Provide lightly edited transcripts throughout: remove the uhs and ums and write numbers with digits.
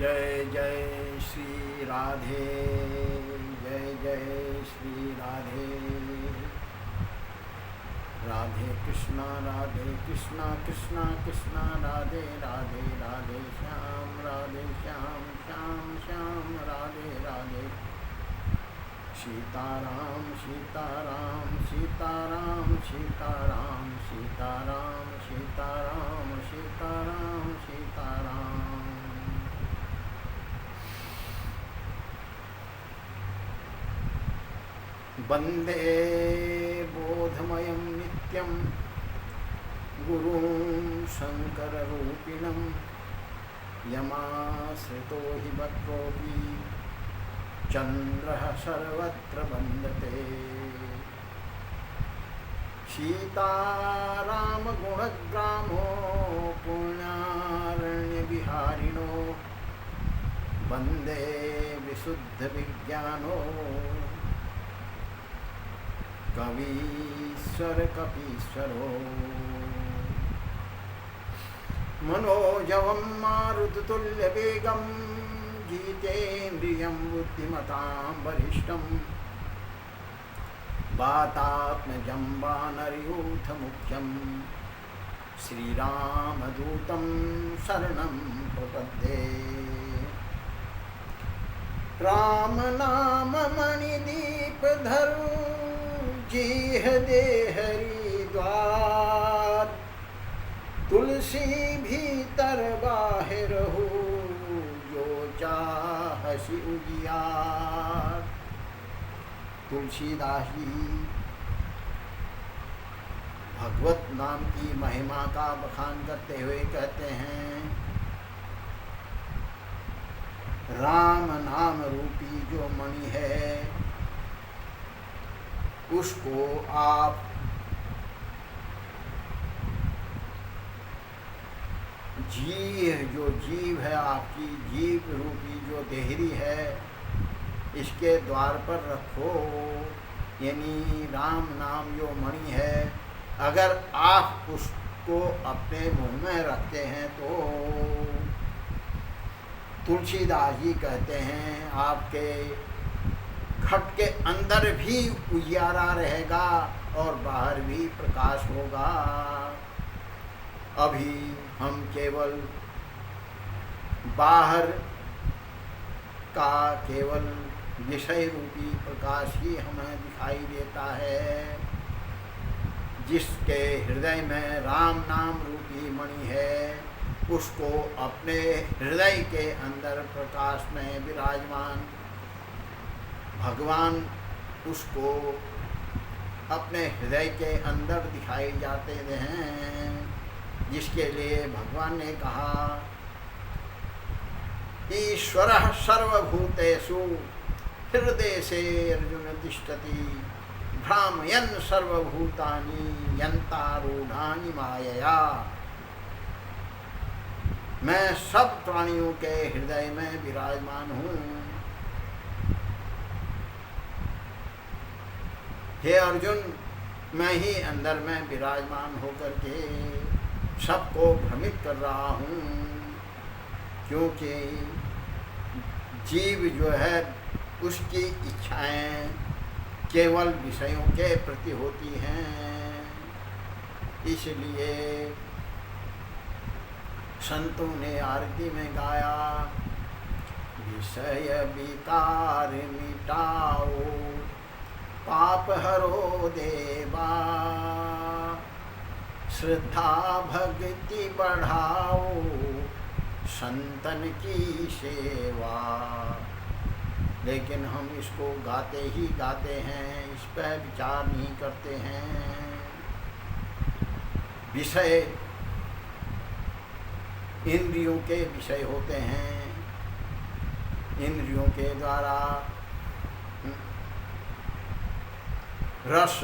जय जय श्री राधे, जय जय श्री राधे। राधे कृष्णा कृष्णा कृष्णा राधे राधे, राधे श्याम श्याम श्याम राधे राधे। सीताराम सीताराम सीताराम सीताराम सीताराम सीताराम सीताराम सीताराम। वंदे बोधमयं नित्यं गुरुं शंकररूपिणं यमाश्रितो हि वक्रोऽपि चन्द्रः सर्वत्र वन्दते। सीतारामगुणग्रामो पुण्यारण्यविहारिणो वन्दे विशुद्धविज्ञानो कवीश्वर कपीश्वरो। मनोजवं मारुततुल्यवेगं जितेन्द्रियं बुद्धिमतां वरिष्ठं वातात्मजं वानरयूथमुख्यं श्रीरामदूतं शरणं प्रपद्ये। राम नाम मणिदीपधरु जीह दे हरिद्वार। तुलसी भीतर बाहिर हो जो चाहसी उजियार। तुलसीदास जी भगवत नाम की महिमा का बखान करते हुए कहते हैं, राम नाम रूपी जो मणि है उसको आप जो जीव है, आपकी जीव रूपी जो देहरी है, इसके द्वार पर रखो। यानी राम नाम जो मणि है, अगर आप उसको अपने मुंह में रखते हैं तो तुलसीदास जी कहते हैं आपके घट के अंदर भी उजियारा रहेगा और बाहर भी प्रकाश होगा। अभी हम केवल बाहर का केवल विषय रूपी प्रकाश ही हमें दिखाई देता है। जिसके हृदय में राम नाम रूपी मणि है उसको अपने हृदय के अंदर प्रकाश में विराजमान भगवान उसको अपने हृदय के अंदर दिखाई जाते हैं। जिसके लिए भगवान ने कहा, ईश्वरः सर्वभूतेषु हृदयेषु अर्जुन तिष्ठति भ्रामयन् सर्वभूतानि यन्तारूढानि मायया। मैं सब प्राणियों के हृदय में विराजमान हूँ। हे अर्जुन, मैं ही अंदर में विराजमान होकर के सबको भ्रमित कर रहा हूँ। क्योंकि जीव जो है उसकी इच्छाएं केवल विषयों के प्रति होती हैं। इसलिए संतों ने आरती में गाया, विषय विकार मिटाओ पाप हरो देवा। श्रद्धा भक्ति बढ़ाओ संतन की सेवा। लेकिन हम इसको गाते ही गाते हैं, इस पर विचार नहीं करते हैं। विषय इंद्रियों के विषय होते हैं। इंद्रियों के द्वारा रस,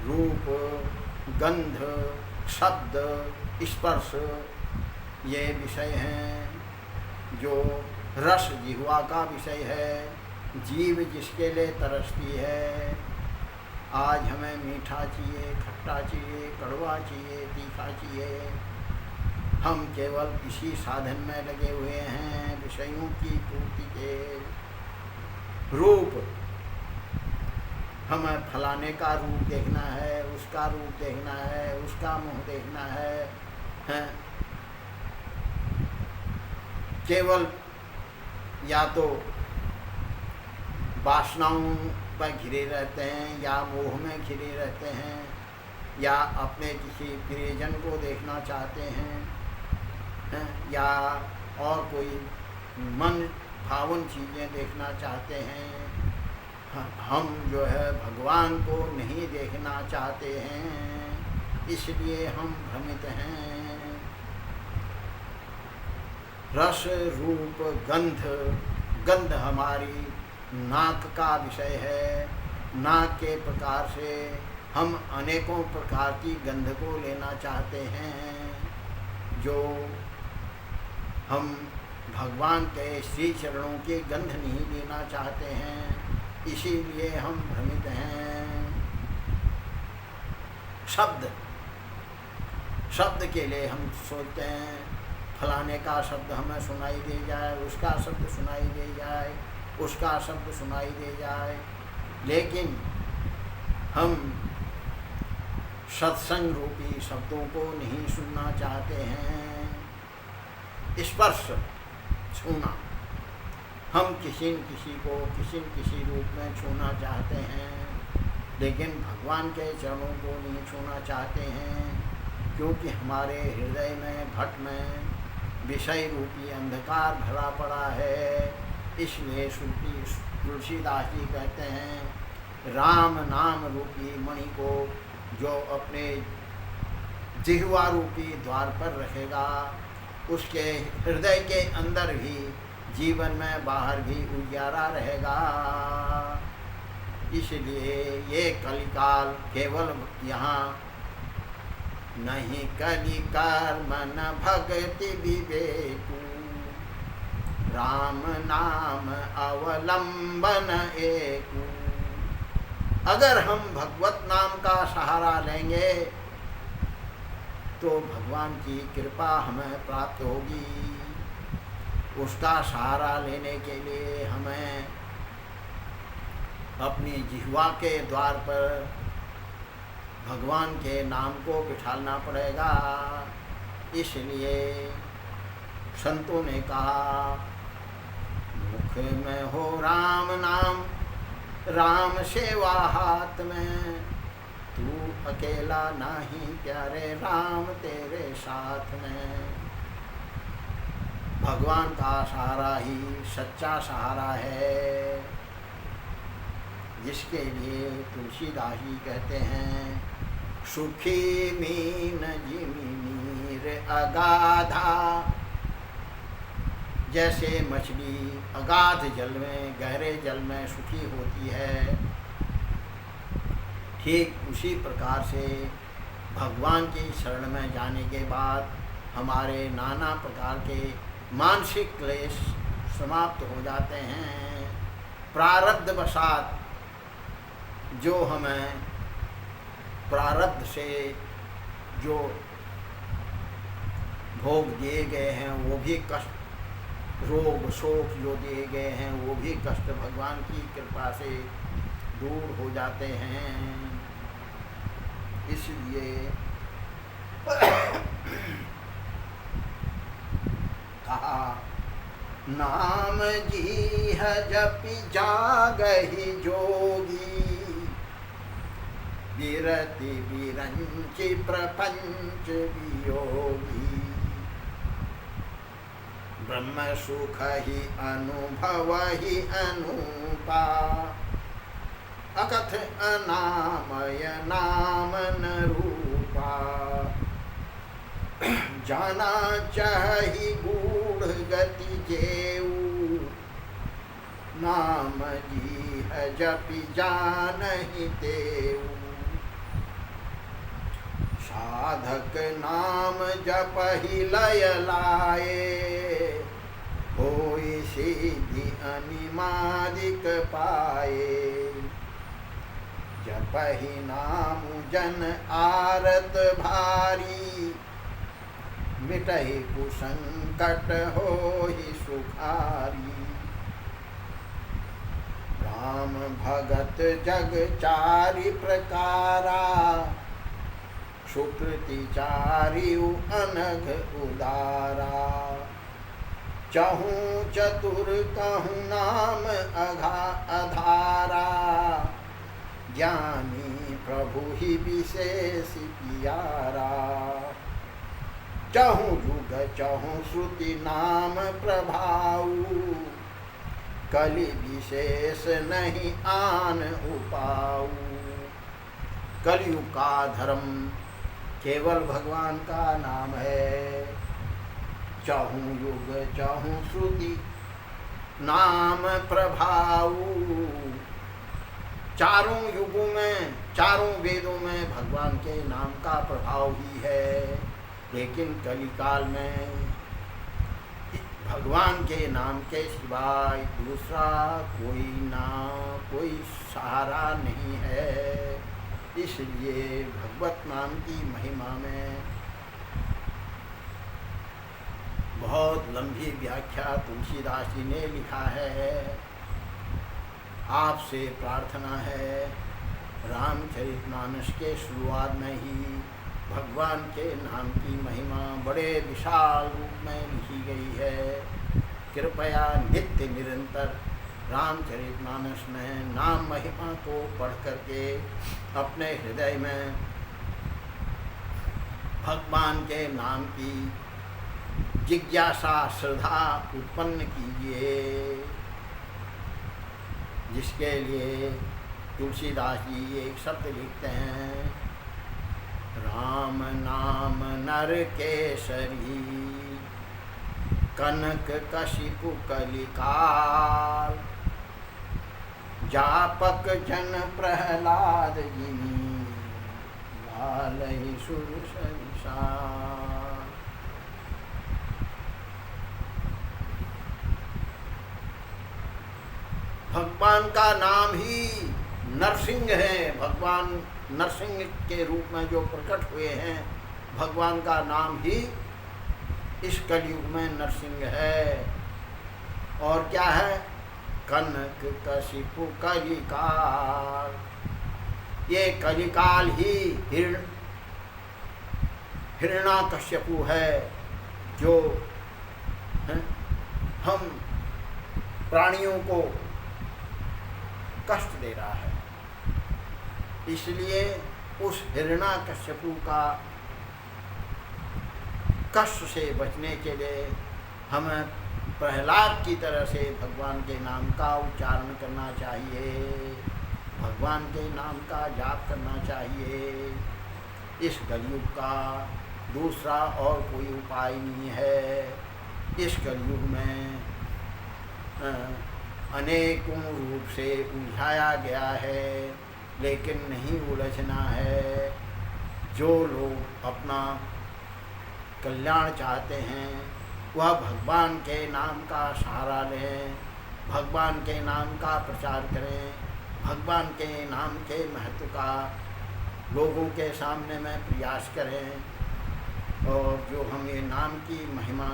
रूप, गंध, शब्द, स्पर्श ये विषय हैं। जो रस जिह्वा का विषय है, जीव जिसके लिए तरसती है। आज हमें मीठा चाहिए, खट्टा चाहिए, कड़वा चाहिए, तीखा चाहिए। हम केवल इसी साधन में लगे हुए हैं, विषयों की पूर्ति के। रूप, हमें फलाने का रूप देखना है, उसका रूप देखना है, उसका मुंह देखना है? केवल या तो वासनाओं पर घिरे रहते हैं, या मोह में घिरे रहते हैं, या अपने किसी प्रियजन को देखना चाहते हैं, या और कोई मन भावन चीज़ें देखना चाहते हैं। हम जो है भगवान को नहीं देखना चाहते हैं, इसलिए हम भ्रमित हैं। रस, रूप, गंध। गंध हमारी नाक का विषय है। नाक के प्रकार से हम अनेकों प्रकार की गंध को लेना चाहते हैं, जो हम भगवान के श्री चरणों की गंध नहीं लेना चाहते हैं, इसीलिए हम भ्रमित हैं। शब्द, शब्द के लिए हम सोचते हैं फलाने का शब्द हमें सुनाई दे जाए, उसका शब्द सुनाई दे जाए, उसका शब्द सुनाई दे जाए, लेकिन हम सत्संग रूपी शब्दों को नहीं सुनना चाहते हैं। स्पर्श, छूना, हम किसी न किसी को किसी न किसी रूप में छूना चाहते हैं, लेकिन भगवान के चरणों को नहीं छूना चाहते हैं, क्योंकि हमारे हृदय में, घट में विषय रूपी अंधकार भरा पड़ा है। इसलिए तुलसीदास जी कहते हैं, राम नाम रूपी मणि को जो अपने जिह्वा रूपी द्वार पर रखेगा, उसके हृदय के अंदर भी, जीवन में बाहर भी उजियारा रहेगा। इसलिए ये कलिकाल केवल यहाँ नहीं, कलिकाल मन भक्ति विवेकु, राम नाम अवलंबन एकु। अगर हम भगवत नाम का सहारा लेंगे तो भगवान की कृपा हमें प्राप्त होगी। उसका सहारा लेने के लिए हमें अपनी जिह्वा के द्वार पर भगवान के नाम को बिठालना पड़ेगा। इसलिए संतों ने कहा, मुख में हो राम नाम, राम सेवा हाथ में, तू अकेला नहीं प्यारे, राम तेरे साथ में। भगवान का सहारा ही सच्चा सहारा है, जिसके लिए तुलसीदास जी कहते हैं, सुखी मीन जिमीर अगाधा। जैसे मछली अगाध जल में, गहरे जल में सुखी होती है, ठीक उसी प्रकार से भगवान की शरण में जाने के बाद हमारे नाना प्रकार के मानसिक क्लेश समाप्त हो जाते हैं। प्रारब्ध वशात जो हमें प्रारब्ध से जो भोग दिए गए हैं, वो भी कष्ट, रोग शोक जो दिए गए हैं, वो भी कष्ट भगवान की कृपा से दूर हो जाते हैं। इसलिए कहा, नाम जी है जपि जागहि जोगी, विरति विरंचि प्रपंच वियोगी। ब्रह्म सुख ही अनुभव ही अनुपा, अकथ अनामय नाम न रूपा। जाना चाहि गूढ़ गति जेऊ, नाम जी है जपि जानहि तेऊ। साधक नाम जपहि लय लाए, होई सिद्धि अनिमादिक पाए। जपहि नाम जन आरत भारी, मिटहि कुसंकट होहि सुखारी। राम भगत जग चारि प्रकारा, सुकृति चारिउ अनघ उदारा। चहूँ चतुर कहूँ नाम अधारा, ज्ञानी प्रभु ही विशेष प्यारा। चहूँ युग चहूँ श्रुति नाम प्रभाऊ, कलि विशेष नहीं आन उपाऊ। कलयुग का धर्म केवल भगवान का नाम है। चहूँ युग चहूँ श्रुति नाम प्रभाऊ। चारों युगों में, चारों वेदों में भगवान के नाम का प्रभाव ही है, लेकिन कलिकाल में भगवान के नाम के सिवाय दूसरा कोई सहारा नहीं है। इसलिए भगवत नाम की महिमा में बहुत लंबी व्याख्या तुलसीदास जी ने लिखा है। आपसे प्रार्थना है, रामचरितमानस के शुरुआत में ही भगवान के नाम की महिमा बड़े विशाल रूप में लिखी गई है। कृपया नित्य निरंतर रामचरितमानस में नाम महिमा को पढ़ करके अपने हृदय में भगवान के नाम की जिज्ञासा श्रद्धा उत्पन्न कीजिए, जिसके लिए तुलसीदास जी एक शब्द लिखते हैं, राम नाम नर केसरी, कनक कशिपु कलिकाल, जापक जन प्रहलाद जिनी, लालहि सुर संसार। भगवान का नाम ही नरसिंह है। भगवान नरसिंह के रूप में जो प्रकट हुए हैं, भगवान का नाम ही इस कलयुग में नरसिंह है। और क्या है? कनक कशिपु कलिकाल। ये कलिकाल ही हिरण्याकश्यपु है, जो हम प्राणियों को कष्ट दे रहा है। इसलिए उस हिरण्याकश्यपु का कष्ट से बचने के लिए हमें प्रहलाद की तरह से भगवान के नाम का उच्चारण करना चाहिए, भगवान के नाम का जाप करना चाहिए। इस कलयुग का दूसरा और कोई उपाय नहीं है। इस कलयुग में अनेकों रूप से उलझाया गया है, लेकिन नहीं उलझना है। जो लोग अपना कल्याण चाहते हैं वह भगवान के नाम का सहारा लें, भगवान के नाम का प्रचार करें, भगवान के नाम के महत्व का लोगों के सामने में प्रयास करें। और जो हम ये नाम की महिमा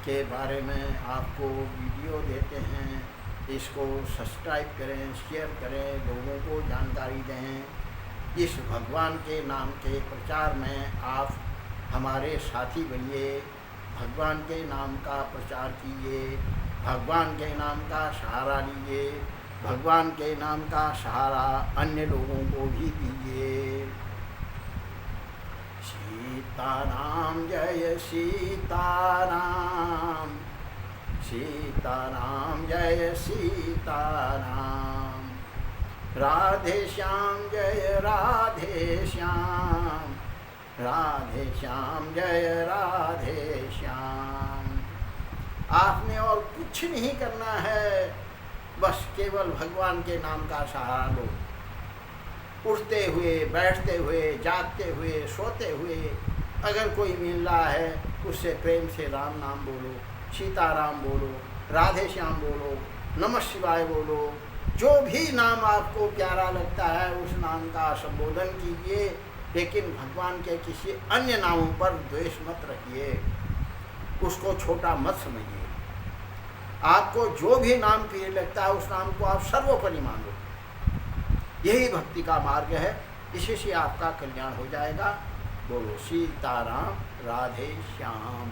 के बारे में आपको वीडियो देते हैं, इसको सब्सक्राइब करें, शेयर करें, लोगों को जानकारी दें। इस भगवान के नाम के प्रचार में आप हमारे साथी बनिए, भगवान के नाम का प्रचार कीजिए, भगवान के नाम का सहारा लीजिए, भगवान के नाम का सहारा अन्य लोगों को भी दीजिए। सीताराम जय सीताराम, सीताराम जय सीताराम, राधे श्याम जय राधे श्याम, राधे श्याम जय राधे श्याम। आपने और कुछ नहीं करना है, बस केवल भगवान के नाम का सहारा लो। उठते हुए, बैठते हुए, जागते हुए, सोते हुए अगर कोई मिल रहा है, उससे प्रेम से राम नाम बोलो, सीताराम बोलो, राधे श्याम बोलो, नमः शिवाय बोलो। जो भी नाम आपको प्यारा लगता है उस नाम का संबोधन कीजिए। लेकिन भगवान के किसी अन्य नामों पर द्वेष मत रखिए, उसको छोटा मत समझिए। आपको जो भी नाम प्रिय लगता है उस नाम को आप सर्वोपरि मानो। यही भक्ति का मार्ग है, इसी से आपका कल्याण हो जाएगा। बोलो सीताराम, राधे श्याम।